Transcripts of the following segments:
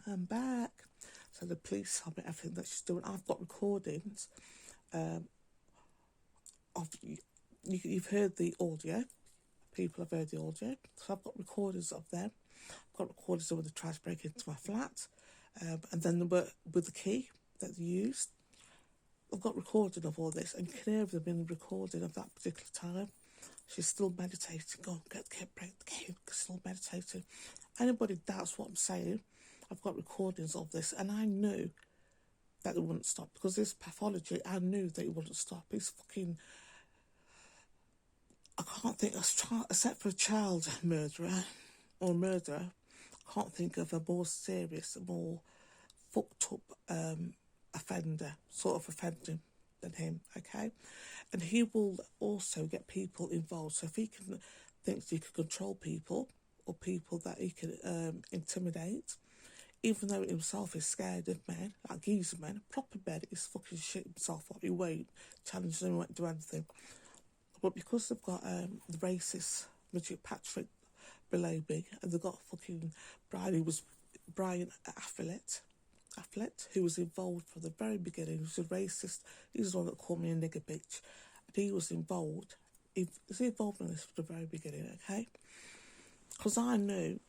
I'm back. So the police tell me everything that she's doing. I've got recordings of you've heard the audio. People have heard the audio. So I've got recordings of them. I've got recordings of when they tried to break into my flat, and then with the key that they used. I've got recording of all this, and you can hear them in the recording of that particular time. She's still meditating. Go on, get the key, break the key. Still meditating. Anybody doubts what I'm saying, I've got recordings of this, and I knew that it wouldn't stop because this pathology. I knew that it wouldn't stop. It's fucking. I can't think except for a child murderer or murderer. I can't think of a more serious, more fucked up offender, sort of offending than him. Okay, and he will also get people involved. So if he thinks he can control people or people that he can intimidate, even though himself is scared of men, like geezer men, proper men is fucking shit himself up. He won't challenge them, he won't do anything. But because they've got the racist Richard Patrick below me, and they've got fucking Brian Affleck, who was involved from the very beginning. He was a racist. He's the one that called me a nigger bitch. And he was involved. He was involved in this from the very beginning, okay? Because I knew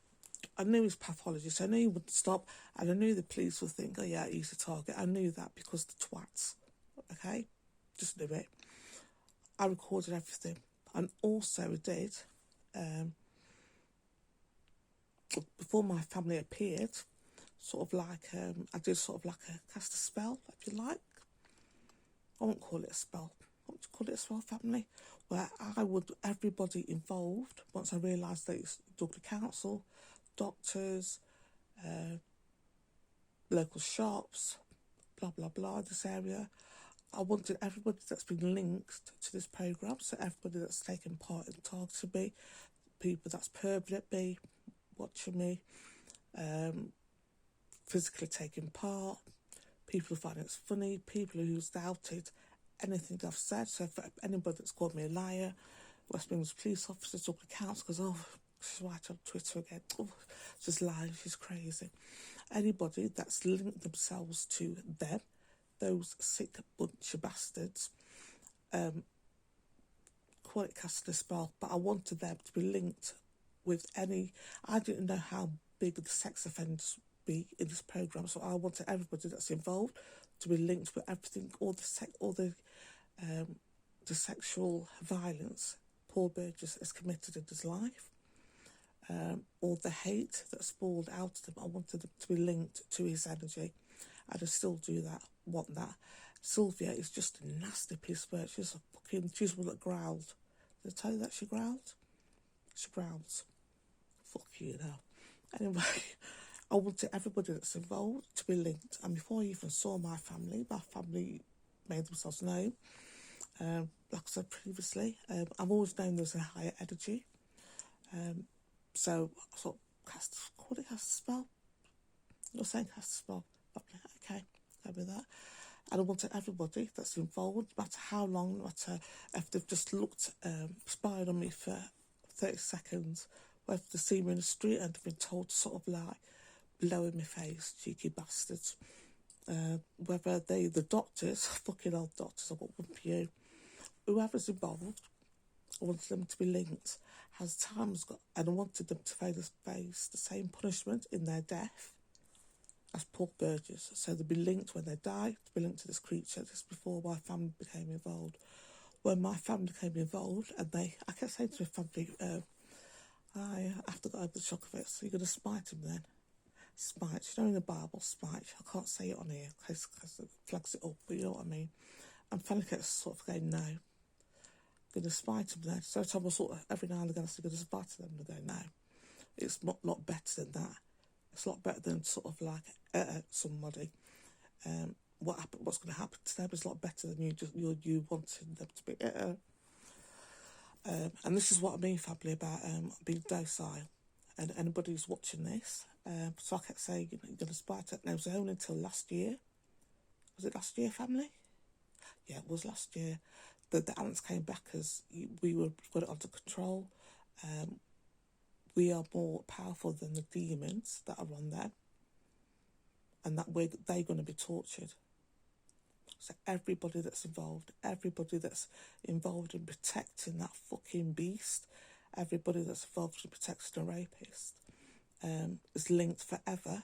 his pathology, so I knew he wouldn't stop, and I knew the police would think, oh yeah, he's a target. I knew that because the twats, okay? Just knew it. I recorded everything, and also did, before my family appeared, sort of like, I did sort of like cast a spell, if you like. I won't call it a spell. What would you call it a spell, family? Where I would, everybody involved, once I realised that it's Dudley Council, doctors, local shops, blah, blah, blah, this area. I wanted everybody that's been linked to this programme, so everybody that's taken part in targeting me, people that's perving at me, watching me, physically taking part, people who find it's funny, people who's doubted anything I've said. So for anybody that's called me a liar, West Midlands police officers, Dublin Council, because, oh, she's right on Twitter again, oh, she's lying, she's crazy. Anybody that's linked themselves to them, those sick bunch of bastards, call it casting a spell, but I wanted them to be linked with any. I didn't know how big the sex offenders be in this programme, so I wanted everybody that's involved to be linked with everything, all the sexual violence Paul Burgess has committed in his life, all the hate that's poured out of them. I wanted them to be linked to his energy, and I still do that. Want that. Sylvia is just a nasty piece of work. She's one that growled. Did I tell you that she growled? She growls. Fuck you now. Anyway, I wanted everybody that's involved to be linked. And before I even saw my family made themselves known. Like I said previously, I've always known there's a higher energy. So I thought, call it cast a spell. You're saying cast a spell. Okay, go with that. And I wanted everybody that's involved, no matter how long, no matter if they've just spied on me for 30 seconds, whether they see me in the street and they've been told to sort of like blow in my face, cheeky bastards. Whether the doctors, fucking old doctors, I've got one for you, whoever's involved, I wanted them to be linked. As time's got, and I wanted them to face the same punishment in their death as Paul Burgess. So they'd be linked when they die, to be linked to this creature. This is before my family became involved. When my family became involved, and I kept saying to my family, I have to go over the shock of it, so you're going to smite him then. Smite, you know in the Bible, smite. I can't say it on here because it flags it up, but you know what I mean. And family kept sort of going, no. Going to smite him then. So I was sort of, every now and again, I said, going to smite them, and they go, no. It's a lot better than that. It's a lot better than sort of like somebody. What's going to happen to them is a lot better than you wanting them to be. And this is what I mean, family, about being docile. And anybody who's watching this, so I kept saying, you're going to spite it. And it was only until last year. Was it last year, family? Yeah, it was last year. The ants came back as we got it under control. We are more powerful than the demons that are on there. and that they're going to be tortured. So everybody that's involved in protecting that fucking beast, everybody that's involved in protecting a rapist, is linked forever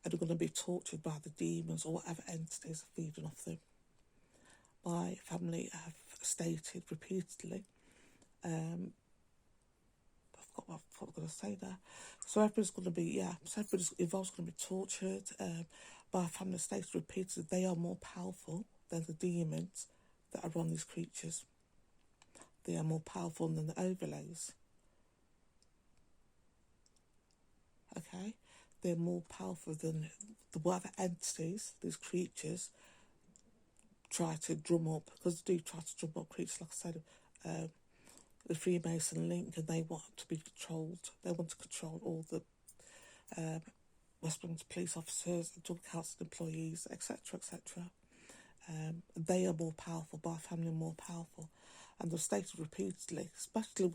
and are going to be tortured by the demons or whatever entities are feeding off them. My family have stated repeatedly, I forgot what I was going to say there. So everybody's going to be, so everybody's involved is going to be tortured. My family stated repeatedly they are more powerful than the demons that are on these creatures. They are more powerful than the overlays. Okay? They're more powerful than the whatever entities, these creatures, try to drum up, because they do try to drum up creatures, like I said, the Freemason link, and they want to be controlled. They want to control all the Westminster police officers, Dublin Council employees, etc., etc. They are more powerful, my family are more powerful. And they've stated repeatedly, especially